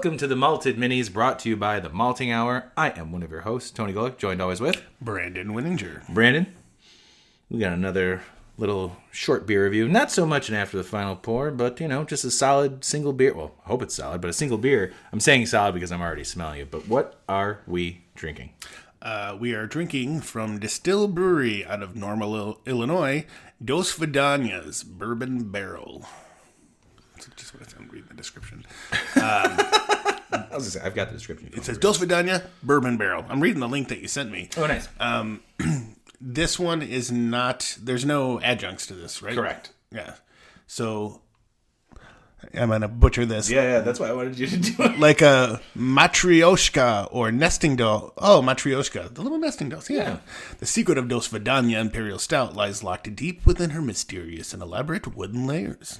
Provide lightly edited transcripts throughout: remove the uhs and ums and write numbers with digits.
welcome to the Malted Minis, brought to you by the Malting Hour. I am one of your hosts, Tony Golick, joined always with Brandon Winninger. Brandon. We got another little short beer review. Not so much an after the final pour, but, just a solid single beer. Well, I hope it's solid, but a single beer. I'm saying solid because I'm already smelling it. But what are we drinking? We are drinking from Desthil Brewery out of Normal, Illinois, Dosvidanya's Bourbon Barrel. That's just what I'm reading the description. I was going to say, I've got the description. It says Dosvidanya Bourbon Barrel. I'm reading the link that you sent me. Oh, nice. This one is not, there's no adjuncts to this, right? Correct. Yeah. So, I'm going to butcher this. Yeah, that's why I wanted you to do it. Like a Matryoshka or nesting doll. Oh, Matryoshka. The little nesting dolls. Yeah. The secret of Dosvidanya Imperial Stout lies locked deep within her mysterious and elaborate wooden layers.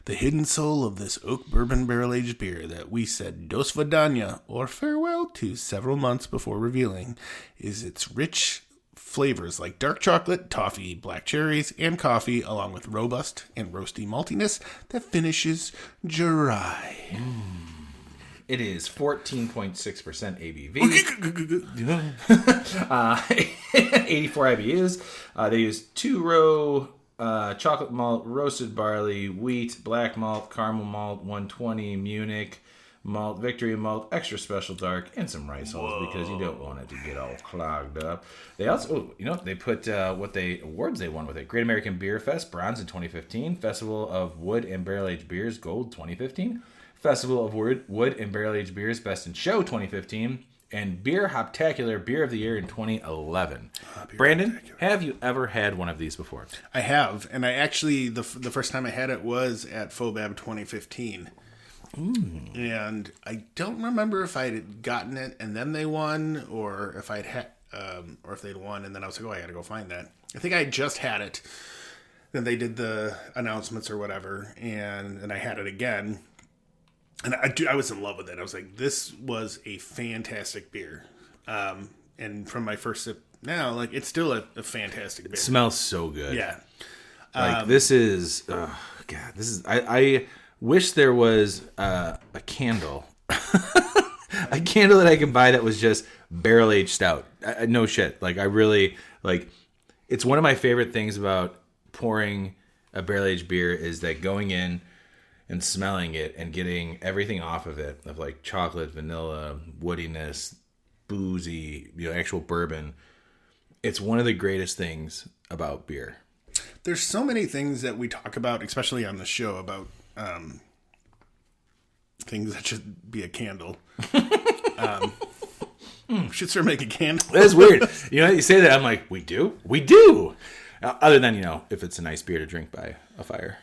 The hidden soul of this oak bourbon barrel-aged beer that we said Dosvidanya, or farewell to several months before revealing, is its rich flavors like dark chocolate, toffee, black cherries, and coffee, along with robust and roasty maltiness that finishes dry. It is 14.6% ABV. 84 IBUs. They use 2-row chocolate malt, roasted barley, wheat, black malt, caramel malt, 120 Munich malt, victory malt, extra special dark, and some rice hulls because you don't want it to get all clogged up. They also, they put awards they won with it. Great American Beer Fest, bronze in 2015. Festival of Wood and Barrel Aged Beers, gold 2015. Festival of Wood and Barrel Aged Beers, Best in Show 2015. And Beer Hoptacular Beer of the Year in 2011. Brandon, have you ever had one of these before? I have, and I actually, the first time I had it was at FOBAB 2015. And I don't remember if I had gotten it and then they won, or if I'd had, or if they'd won and then I was like, oh, I gotta go find that. I think I just had it. Then they did the announcements or whatever, and I had it again. And I was in love with it. I was like, this was a fantastic beer. And from my first sip now, like, it's still a fantastic beer. It smells so good. Yeah. This is, I wish there was a candle. A candle that I could buy that was just barrel-aged stout. No shit. Like, I really, it's one of my favorite things about pouring a barrel-aged beer is that going in and smelling it and getting everything off of it, of like chocolate, vanilla, woodiness, boozy, actual bourbon. It's one of the greatest things about beer. There's so many things that we talk about, especially on the show, about things that should be a candle. Should start making candles. That's weird. You say that, I'm like, we do? We do! Other than, if it's a nice beer to drink by a fire.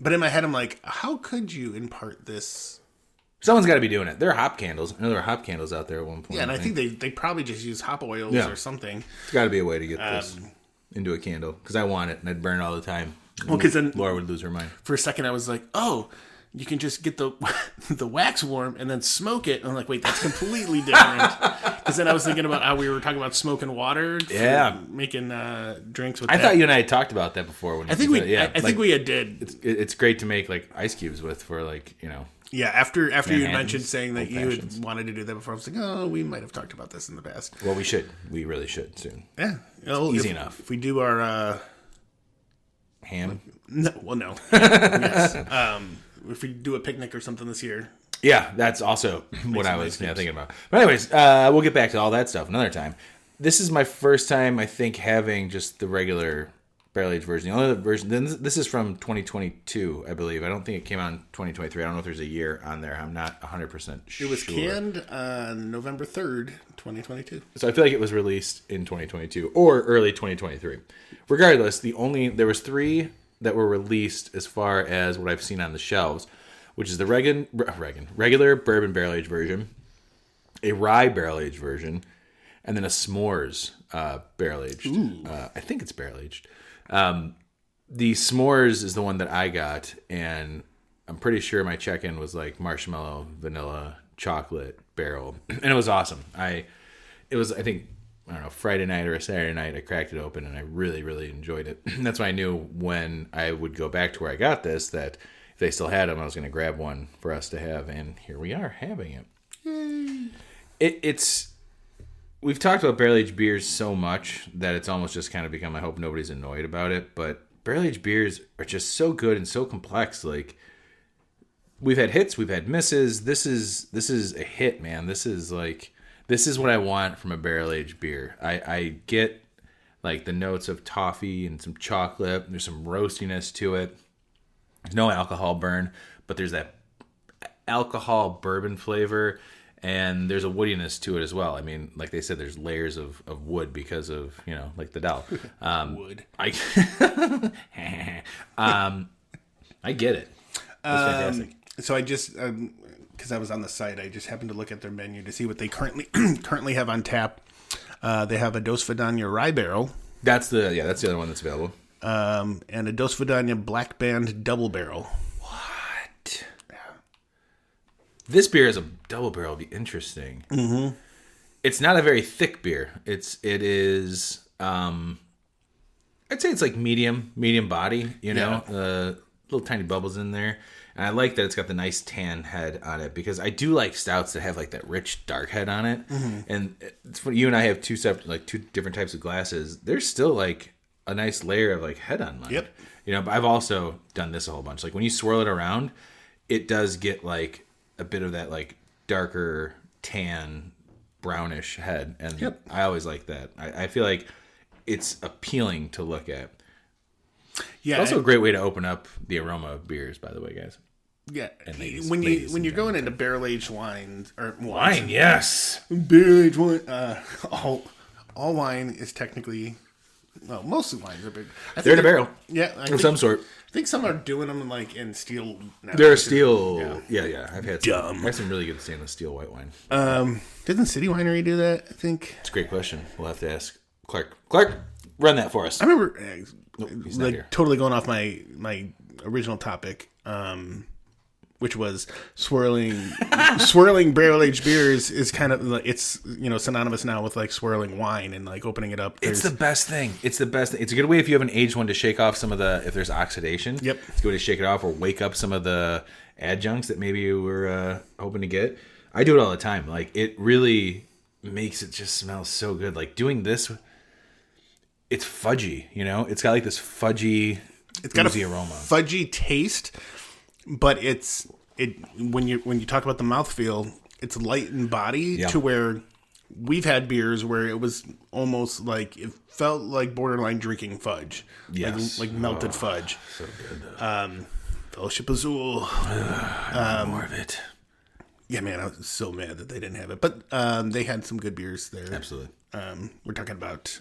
But in my head, I'm like, how could you impart this? Someone's got to be doing it. There are hop candles. I know there were hop candles out there at one point. Yeah, and I think they probably just use hop oils or something. There's got to be a way to get this into a candle. Because I want it, and I'd burn it all the time. Well, because then Laura would lose her mind. For a second, I was like, oh, you can just get the wax warm and then smoke it. And I'm like, wait, that's completely different. Because then I was thinking about how we were talking about smoking water. Making drinks with I thought you and I had talked about that before. I think we did. It's great to make ice cubes with for Yeah, after you mentioned saying that you had wanted to do that before, I was like, oh, we might have talked about this in the past. Well, we should. We really should soon. Yeah. Easy enough. If we do our... ham? No. Yes. If we do a picnic or something this year. Yeah, that's also what I was thinking about. But anyways, we'll get back to all that stuff another time. This is my first time, I think, having just the regular barrel-aged version. The only other version, this is from 2022, I believe. I don't think it came out in 2023. I don't know if there's a year on there. I'm not 100% sure. It was canned on November 3rd, 2022. So I feel like it was released in 2022 or early 2023. Regardless, there was 3 that were released as far as what I've seen on the shelves, which is the regular bourbon barrel-aged version, a rye barrel-aged version, and then a s'mores barrel-aged. I think it's barrel-aged. The s'mores is the one that I got, and I'm pretty sure my check-in was like marshmallow, vanilla, chocolate, barrel, and it was awesome. I think, I don't know, Friday night or a Saturday night, I cracked it open, and I really, really enjoyed it. That's why I knew when I would go back to where I got this, that they still had them, I was going to grab one for us to have, and here we are having it. It's we've talked about barrel-aged beers so much that it's almost just kind of become, I hope nobody's annoyed about it, but barrel-aged beers are just so good and so complex. Like, we've had hits, we've had misses. This is a hit, man. This is what I want from a barrel-aged beer. I get like the notes of toffee and some chocolate. There's some roastiness to it. There's no alcohol burn, but there's that alcohol bourbon flavor, and there's a woodiness to it as well. I mean, like they said, there's layers of wood because of, like the Dell. Wood. I get it. That's fantastic. So I just, because I was on the site, I just happened to look at their menu to see what they currently have on tap. They have a Dosvidanya Rye Barrel. That's the other one that's available. And a Dosvidanya Black Band Double Barrel. What? Yeah. This beer is a double barrel. Would be interesting. Mm-hmm. It's not a very thick beer. It is. I'd say it's like medium body. Little tiny bubbles in there. And I like that it's got the nice tan head on it, because I do like stouts that have like that rich dark head on it. Mm-hmm. And it's funny, you and I have two different types of glasses. There's still like a nice layer of like head on mine. Yep. But I've also done this a whole bunch. Like when you swirl it around, it does get like a bit of that like darker tan brownish head. And I always like that. I feel like it's appealing to look at. Yeah, it's also a great way to open up the aroma of beers, by the way, guys. Yeah, when you're going into barrel aged wines or wine, yes, barrel aged wine. All wine is technically, mostly wines are big. They're in a barrel, of some sort. I think some are doing them like in steel. Now. They're steel. Yeah. I've had some really good stainless steel white wine. Didn't City Winery do that? I think it's a great question. We'll have to ask Clark. Clark, run that for us. I remember. Totally going off my original topic, which was swirling barrel aged beers is kind of like, it's synonymous now with like swirling wine and like opening it up. It's the best thing. It's a good way if you have an aged one to shake off some of if there's oxidation. Yep, it's a good way to shake it off or wake up some of the adjuncts that maybe you were hoping to get. I do it all the time. Like, it really makes it just smell so good. Like doing this. It's fudgy, It's got like this fudgy, aroma, fudgy taste, but when you talk about the mouthfeel, it's light in body to where we've had beers where it was almost like it felt like borderline drinking fudge, like melted fudge. So good. Fellowship Azul, more of it. Yeah, man, I was so mad that they didn't have it, but they had some good beers there. Absolutely. We're talking about.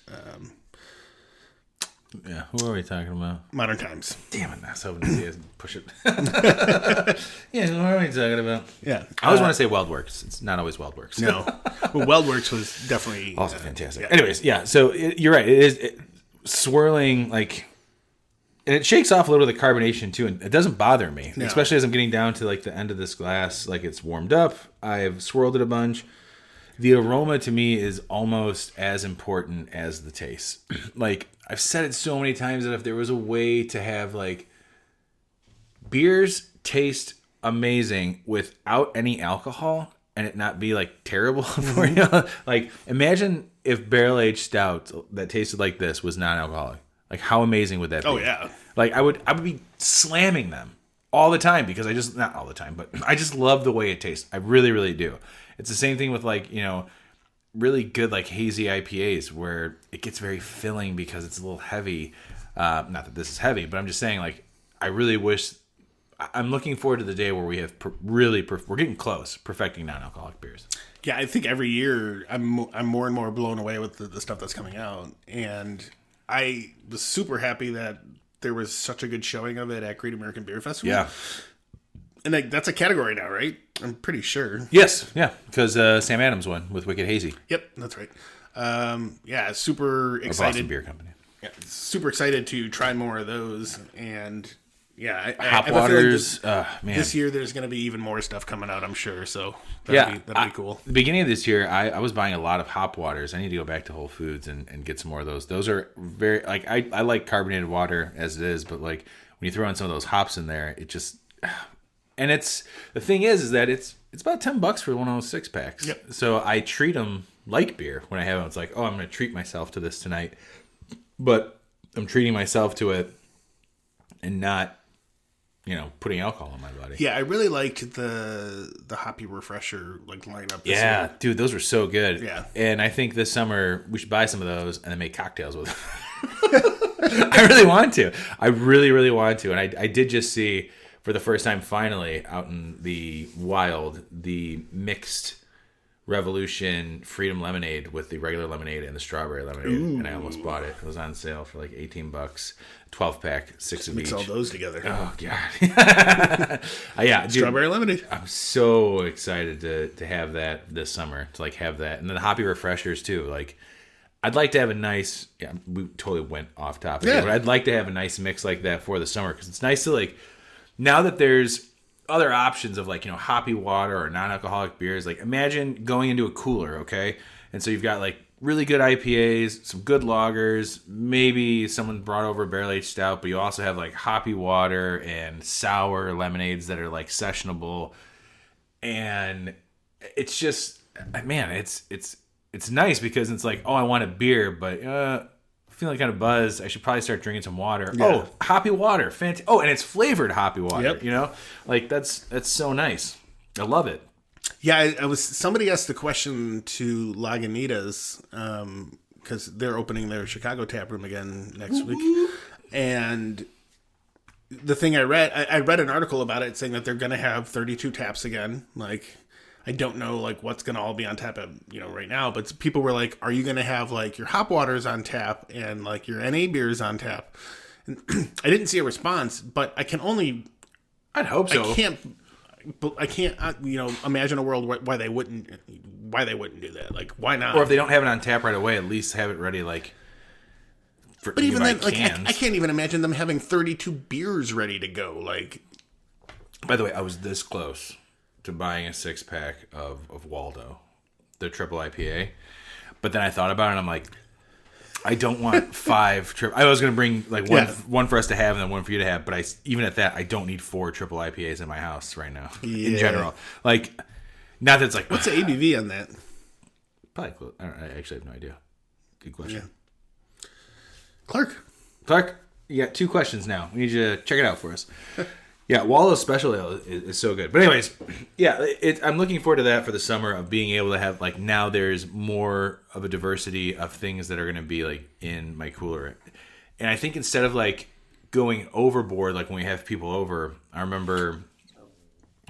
Yeah, who are we talking about? Modern Times. Damn it, I was hoping to see us push it. Yeah, who are we talking about? Yeah. I always want to say WeldWorks. It's not always WeldWorks. No. Well, WeldWorks was definitely... Also fantastic. Yeah. Anyways, so you're right. It is swirling, like... And it shakes off a little of the carbonation, too, and it doesn't bother me. No. Especially as I'm getting down to, like, the end of this glass. Like, it's warmed up. I've swirled it a bunch. The aroma, to me, is almost as important as the taste. Like... I've said it so many times that if there was a way to have, like, beers taste amazing without any alcohol and it not be, like, terrible for you. Like, imagine if barrel-aged stout that tasted like this was non-alcoholic. Like, how amazing would that be? Oh, yeah. Like, I would be slamming them all the time because not all the time, but I just love the way it tastes. I really, really do. It's the same thing with, like, really good like hazy IPAs where it gets very filling because it's a little heavy. Not that this is heavy, but I'm just saying, like, I really wish. I'm looking forward to the day where we have we're getting close perfecting non-alcoholic beers. Yeah, I think every year I'm more and more blown away with the stuff that's coming out, and I was super happy that there was such a good showing of it at Great American Beer Festival. Yeah. And that's a category now, right? I'm pretty sure. Yes, yeah, because Sam Adams won with Wicked Hazy. Yep, that's right. Super excited. Boston Beer Company. Yeah, super excited to try more of those. And yeah, Hop Waters. Man, this year there's going to be even more stuff coming out, I'm sure. So that'd be cool. The beginning of this year, I was buying a lot of Hop Waters. I need to go back to Whole Foods and get some more of those. Those are very, like, I like carbonated water as it is, but like when you throw in some of those hops in there, And the thing is that it's about $10 for one of those 6-packs. Yep. So I treat them like beer when I have them. It's like, oh, I'm going to treat myself to this tonight. But I'm treating myself to it and not, putting alcohol in my body. Yeah, I really liked the Hoppy Refresher lineup. This Yeah, year. dude, those were so good. Yeah. And I think this summer we should buy some of those and then make cocktails with them. I really want to. I really, really want to. And I did just see, for the first time finally, out in the wild, the mixed Revolution Freedom Lemonade with the regular lemonade and the strawberry lemonade. Ooh. And I almost bought it. It was on sale for like $18. 12-pack, 6 of each. Mix all those together. Oh, God. Yeah. Dude, strawberry lemonade. I'm so excited to have that this summer, to have that. And then the Hoppy Refreshers, too. I'd like to have a nice, we totally went off topic, but I'd like to have a nice mix like that for the summer, because it's nice to, now that there's other options of hoppy water or non-alcoholic beers, imagine going into a cooler, okay? And so you've got really good IPAs, some good lagers, maybe someone brought over a barrel-aged stout, but you also have hoppy water and sour lemonades that are sessionable. And it's just, man, it's nice because it's oh, I want a beer, but feeling kind of buzzed. I should probably start drinking some water. Yeah. Oh, hoppy water. Oh, and it's flavored hoppy water. Yep. That's so nice. I love it. Yeah, somebody asked the question to Lagunitas, because they're opening their Chicago tap room again next week. And the thing I read an article about it saying that they're going to have 32 taps again. I don't know what's going to all be on tap right now, but people were are you going to have your hop waters on tap and your NA beers on tap? And I didn't see a response, but I'd hope so. I can't imagine a world why they wouldn't do that. Why not? Or if they don't have it on tap right away, at least have it ready for. But even then, I can't even imagine them having 32 beers ready to go. By the way, I was this close to buying a 6-pack of Waldo, the triple IPA, but then I thought about it and I'm like, I don't want 5 triple. I was going to bring one for us to have and then one for you to have, but even at that, I don't need 4 triple IPAs in my house right now. In general, not that it's what's the ABV on that? Probably close. I actually have no idea. Good question. Yeah. Clark, you got 2 questions now. We need you to check it out for us. Yeah, Waldo's Special Ale is so good. But anyways, yeah, I'm looking forward to that for the summer, of being able to have, now there's more of a diversity of things that are going to be, in my cooler. And I think instead of, going overboard, when we have people over, I remember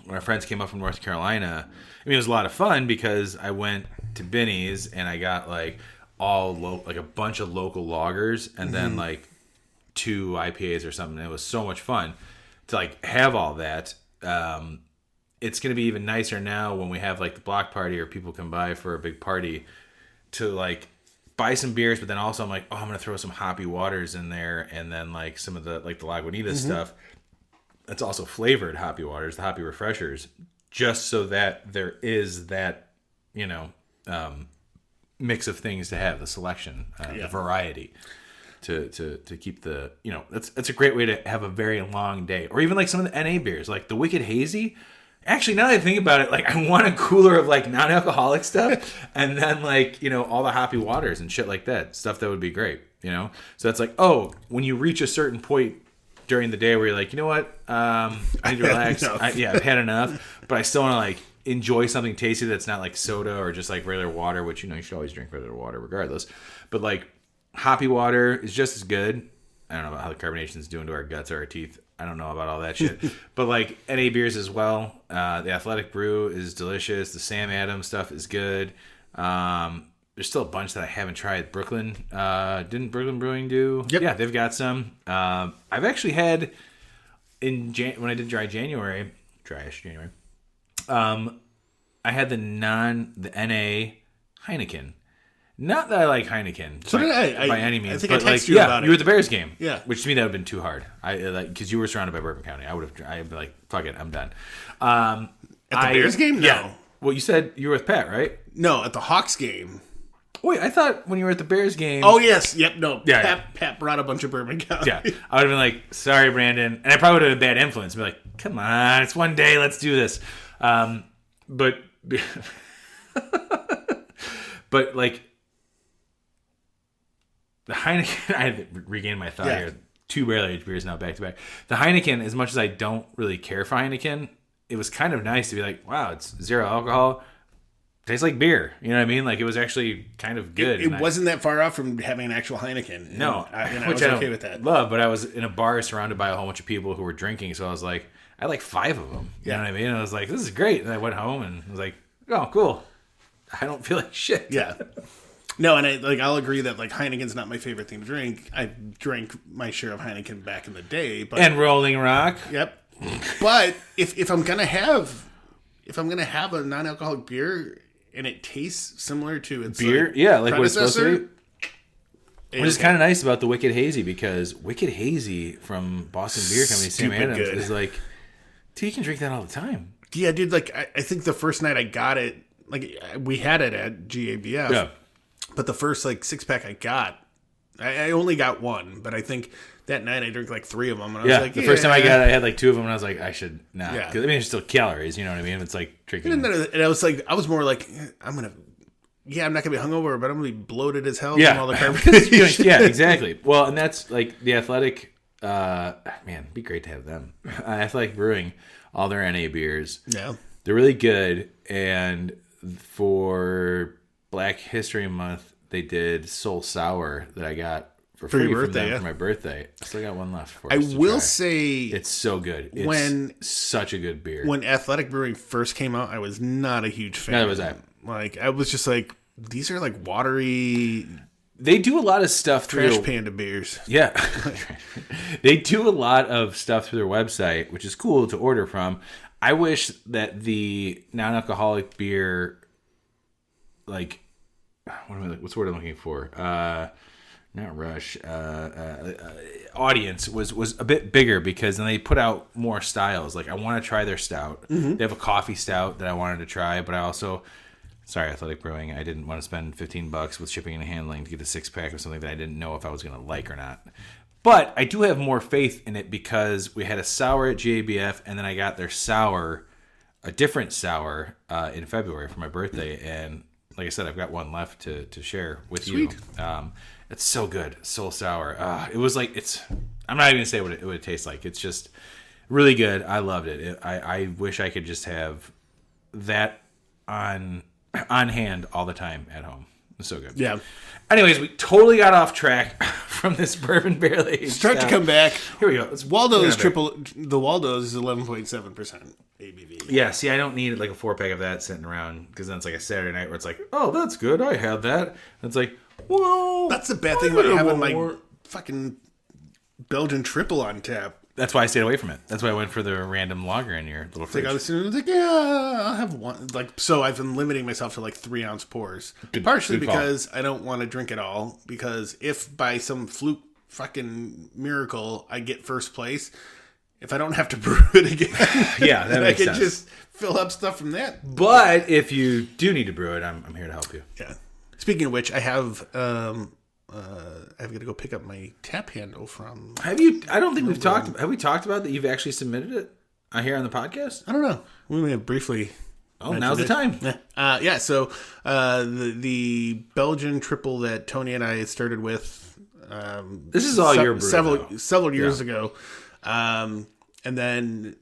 when our friends came up from North Carolina, it was a lot of fun because I went to Binny's and I got, a bunch of local lagers and then, 2 IPAs or something. It was so much fun to have all that. It's going to be even nicer now when we have the block party or people come by for a big party to buy some beers, but then also I'm I'm going to throw some hoppy waters in there, and then some of the the Lagunitas stuff that's also flavored hoppy waters, the Hoppy Refreshers, just so that there is that mix of things to have, the selection, the variety. To keep the that's a great way to have a very long day. Or even some of the NA beers, the Wicked Hazy. Actually, now that I think about it, I want a cooler of non-alcoholic stuff, and then all the hoppy waters and shit like that, stuff that would be great. So that's oh, when you reach a certain point during the day where you're you know what, I need to relax. I've had enough, but I still want to enjoy something tasty that's not soda or just regular water, which you should always drink regular water regardless. But hoppy water is just as good. I don't know about how the carbonation is doing to our guts or our teeth. I don't know about all that shit. But NA beers as well. The Athletic Brew is delicious. The Sam Adams stuff is good. There's still a bunch that I haven't tried. Brooklyn. Didn't Brooklyn Brewing do? Yep. Yeah, they've got some. I've actually had when I did dryish January. I had the NA Heineken. Not that I like Heineken, so did I by any means. I think but I texted you about it. You were at the Bears game, which to me that would have been too hard. Because you were surrounded by Bourbon County. I'd be fuck it, I'm done. At the Bears game, no. Yeah. Well, you said you were with Pat, right? No, at the Hawks game. Wait, I thought when you were at the Bears game. Oh yes, yep, no. Yeah, Pat brought a bunch of Bourbon County. Yeah, I would have been sorry, Brandon, and I probably would have been a bad influence. Be come on, it's one day. Let's do this. But like the Heineken, I had to regain my thought here. 2 barrel-aged beers now back to back. The Heineken, as much as I don't really care for Heineken, it was kind of nice to be like, wow, it's 0 alcohol. Tastes like beer. You know what I mean? Like, it was actually kind of good. It wasn't that far off from having an actual Heineken. No. And I was okay with that. Love, but I was in a bar surrounded by a whole bunch of people who were drinking, so I was like, I had like 5 of them. You know what I mean? And I was like, this is great. And I went home and I was like, oh, cool. I don't feel like shit. Yeah. No, and I'll agree that like Heineken's not my favorite thing to drink. I drank my share of Heineken back in the day, but and Rolling Rock. Yep. But if I'm gonna have a non-alcoholic beer and it tastes similar to its beer, like what it's supposed to be. Which is kind of nice about the Wicked Hazy, because Wicked Hazy from Boston Beer Company, Sam Adams, is like, dude, you can drink that all the time. Yeah, dude. Like I think the first night I got it, like we had it at GABF. Yeah. But the first like 6-pack I got, I only got one. But I think that night I drank like 3 of them. And I was like, the first time I got it, I had like 2 of them, and I was like, I should not. Yeah. I mean, it's still calories, you know what I mean? It's like drinking. And I was like, I was more like, I'm not gonna be hungover, but I'm gonna be bloated as hell from all the carbonation. Yeah, exactly. Well, and that's like the Athletic. Man, it'd be great to have them. Athletic Brewing, all their NA beers. Yeah, they're really good. And for Black History Month, they did Soul Sour that I got for free your birthday, from them for my birthday. I still got one left for I us to will try. say it's so good. It's such a good beer. When Athletic Brewing first came out, I was not a huge fan. Neither was I. Like, I was just like, these are like watery. They do a lot of stuff through Trash Panda beers. Yeah. They do a lot of stuff through their website, which is cool to order from. I wish that the non-alcoholic beer, like, what's the word I'm looking for? Not rush. Audience was a bit bigger, because then they put out more styles. Like, I want to try their stout. Mm-hmm. They have a coffee stout that I wanted to try, but I also, sorry, Athletic Brewing, I didn't want to spend $15 with shipping and handling to get a 6-pack of something that I didn't know if I was going to like or not. But I do have more faith in it, because we had a sour at GABF, and then I got their sour, a different sour, in February for my birthday. And like I said, I've got one left to share with you. It's so good. Soul Sour. It was like, I'm not even going to say what it would taste like. It's just really good. I loved it. I wish I could just have that on hand all the time at home. It's so good. Yeah. Anyways, we totally got off track from this bourbon barrel aged. Start to come back. Here we go. Waldo's the Waldo's is 11.7% ABV. Yeah, see, I don't need like a 4-pack of that sitting around, because then it's like a Saturday night where it's like, oh, that's good. I had that. And it's like, well, that's the bad thing about having my fucking Belgian triple on tap. That's why I stayed away from it. That's why I went for the random lager in your little fridge. I was like, yeah, I'll have one. Like, so I've been limiting myself to like 3-ounce pours. Partially because I don't want to drink it all. Because if by some fluke fucking miracle I get first place, if I don't have to brew it again, yeah, that makes sense. I can just fill up stuff from that. But if you do need to brew it, I'm here to help you. Yeah. Speaking of which, I have. I've got to go pick up my tap handle from. Have you? I don't think we've talked. Have we talked about that? You've actually submitted it here on the podcast? I don't know. We may have briefly. Oh, now's the time. Yeah. So the Belgian triple that Tony and I started with. This is all your brew. Several years ago, and then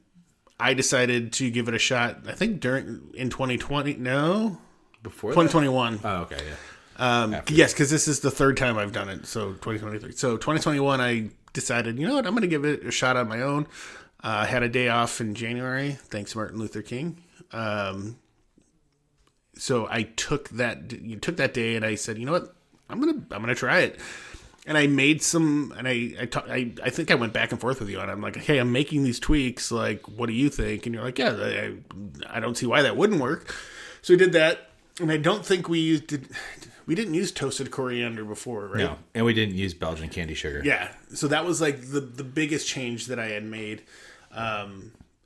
I decided to give it a shot. I think in 2020. No, before 2021. Oh, okay, yeah. Yes, because this is the 3rd time I've done it. So 2023. So 2021, I decided, you know what, I'm going to give it a shot on my own. I had a day off in January, thanks to Martin Luther King. So I took that day and I said, you know what, I'm gonna try it. And I made some, and I think I went back and forth with you, and I'm like, hey, I'm making these tweaks. Like, what do you think? And you're like, yeah, I don't see why that wouldn't work. So we did that, and I don't think we didn't use toasted coriander before, right? No, and we didn't use Belgian candy sugar. Yeah, so that was like the biggest change that I had made.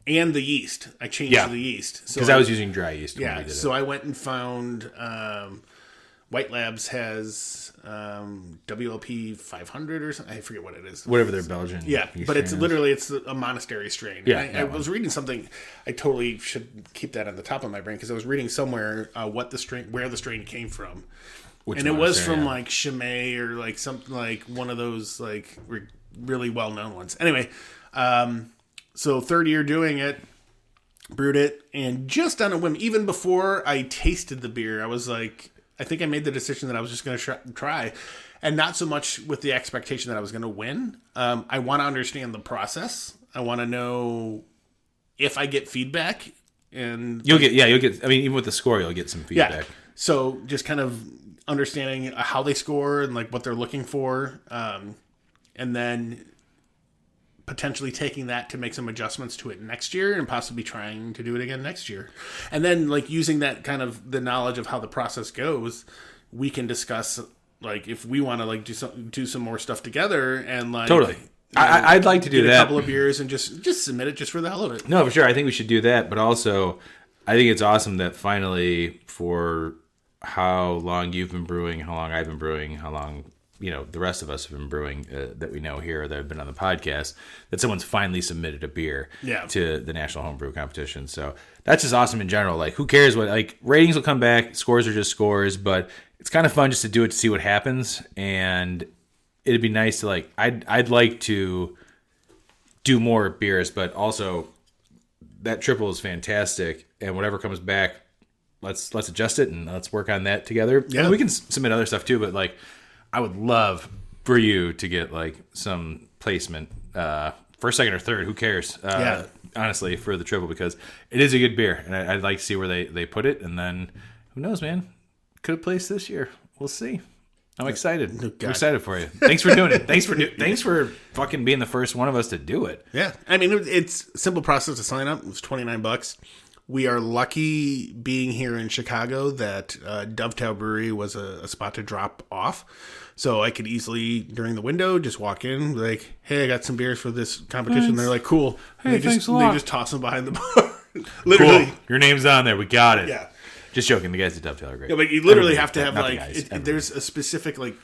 And the yeast. I changed the yeast. Because I was using dry yeast when we did it. So I went and found White Labs has WLP 500 or something. I forget what it is. Whatever their Belgian. Yeah, but it's literally a monastery strain. Yeah, I was reading something. I totally should keep that on the top of my brain because I was reading somewhere where the strain came from, and it was from like Chimay or like something like one of those like really well known ones. Anyway, so third year doing it. Brewed it, and just on a whim, even before I tasted the beer, I was like, I think I made the decision that I was just going to try, and not so much with the expectation that I was going to win. I want to understand the process. I want to know if I get feedback, and you'll get. I mean, even with the score, you'll get some feedback. Yeah. So just kind of understanding how they score and like what they're looking for, and then potentially taking that to make some adjustments to it next year and possibly trying to do it again next year. And then like using that kind of the knowledge of how the process goes, we can discuss like if we want to like do some more stuff together and like totally. I'd like to do that. A couple of beers and just submit it just for the hell of it. No, for sure. I think we should do that. But also, I think it's awesome that finally, for how long you've been brewing, how long I've been brewing, how long the rest of us have been brewing that we know here that have been on the podcast, that someone's finally submitted a beer to the National Homebrew Competition. So that's just awesome in general. Like, who cares what, like, ratings will come back, scores are just scores, but it's kind of fun just to do it to see what happens. And it'd be nice to, like, I'd like to do more beers, but also that triple is fantastic. And whatever comes back, let's adjust it and let's work on that together. Yeah. And we can submit other stuff too, but like, I would love for you to get like some placement, first, second, or third. Who cares? Honestly, for the triple, because it is a good beer, and I'd like to see where they put it. And then who knows, man? Could have placed this year. We'll see. I'm excited. I'm excited for you. Thanks for doing it. Thanks for fucking being the first one of us to do it. Yeah, I mean it's a simple process to sign up. It was $29. We are lucky being here in Chicago that Dovetail Brewery was a spot to drop off. So I could easily, during the window, just walk in, like, hey, I got some beers for this competition. Thanks. They're like, cool. Hey, thanks a lot. They just toss them behind the bar. Literally. Cool. Your name's on there. We got it. Yeah. Just joking. The guys at Dovetail are great. Yeah, but you literally have to have, like, there's a specific, like,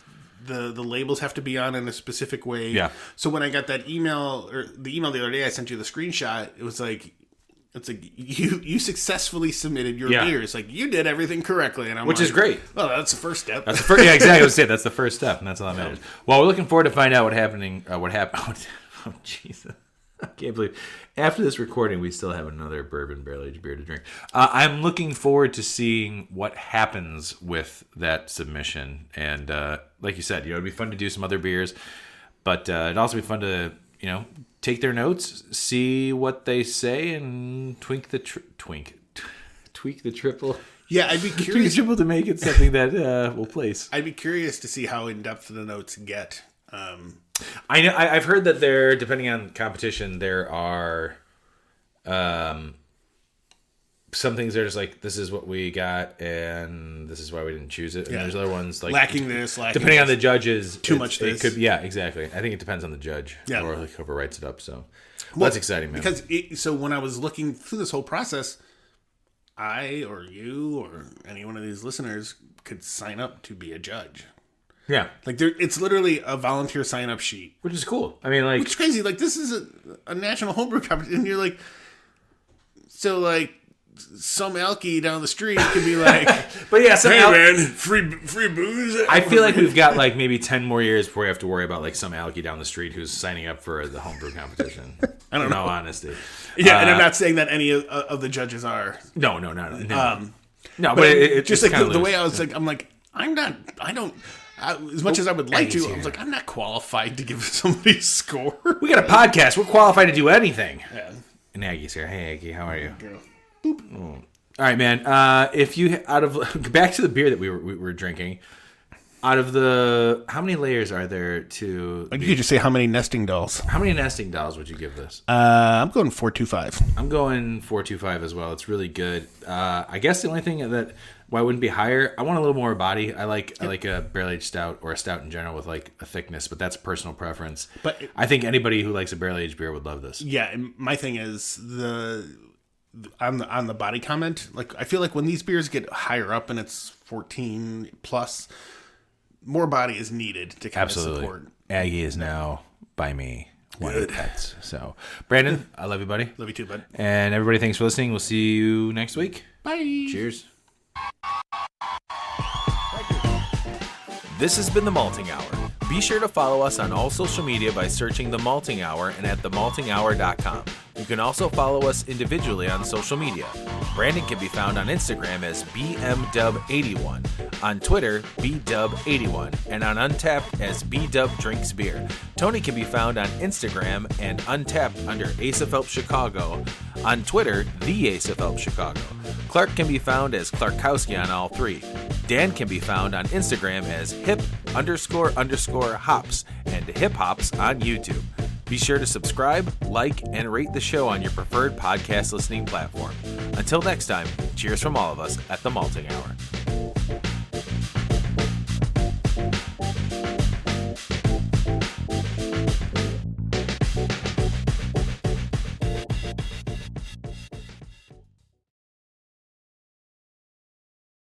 the labels have to be on in a specific way. Yeah. So when I got that email, or the email the other day, I sent you the screenshot. It was like, it's like you successfully submitted your beers. Like, you did everything correctly, and which is great. Well, that's the first step. That's the first. Yeah, exactly. I was saying that's the first step, and that's all that matters. Well, we're looking forward to find out what happened. Oh, Jesus! I can't believe after this recording we still have another bourbon barrel-aged beer to drink. I'm looking forward to seeing what happens with that submission, and like you said, it'd be fun to do some other beers, but it'd also be fun to take their notes, see what they say, and tweak the triple. Yeah, I'd be curious. Tweak the triple to make it something that we'll place. I'd be curious to see how in depth the notes get. I know. I've heard that there, depending on competition, there are some things that are just like, this is what we got, and this is why we didn't choose it. And there's other ones like lacking this, depending on the judges, too much this. It could, yeah, exactly. I think it depends on the judge, or like whoever writes it up. So that's exciting, man. Because so when I was looking through this whole process, I or you or any one of these listeners could sign up to be a judge. Yeah, like it's literally a volunteer sign up sheet, which is cool. I mean, like, which is crazy. Like, this is a national homebrew competition, and you're like, so like. Some alky down the street could be like, but yeah, some man, free booze. I feel like we've got like maybe 10 more years before we have to worry about like some alky down the street who's signing up for the homebrew competition. I don't know, honesty. Yeah, and I'm not saying that any of the judges are. No. No, but it's just like the way I was like, I'm like, I don't. As much as I would like to, I was like, I'm not qualified to give somebody a score. We got a podcast. We're qualified to do anything. Yeah. And Aggie's here. Hey, Aggie, how are you? Girl. Boop. Oh. All right, man. If you back to the beer that we were drinking, out of the how many layers are there to? You could just say how many nesting dolls. How many nesting dolls would you give this? I'm going 4.25. I'm going 4.25 as well. It's really good. I guess the only thing that why it wouldn't be higher, I want a little more body. I like a barrel aged stout or a stout in general with like a thickness, but that's personal preference. But I think anybody who likes a barrel aged beer would love this. Yeah, and my thing is on the body comment, like I feel like when these beers get higher up and it's 14 plus, more body is needed to kind of support. Aggie is now by me. One of the pets. So, Brandon, I love you, buddy. Love you too, bud. And everybody, thanks for listening. We'll see you next week. Bye. Cheers. This has been The Malting Hour. Be sure to follow us on all social media by searching The Malting Hour and at themaltinghour.com. You can also follow us individually on social media. Brandon can be found on Instagram as BMDub81, on Twitter, BDub81, and on Untapped as BDubDrinksBeer. Tony can be found on Instagram and Untapped under Ace of Help Chicago, on Twitter, The Ace of Help Chicago. Clark can be found as Clarkowski on all three. Dan can be found on Instagram as hip__hops and hip hops on YouTube. Be sure to subscribe, like, and rate the show on your preferred podcast listening platform. Until next time, cheers from all of us at The Malting Hour.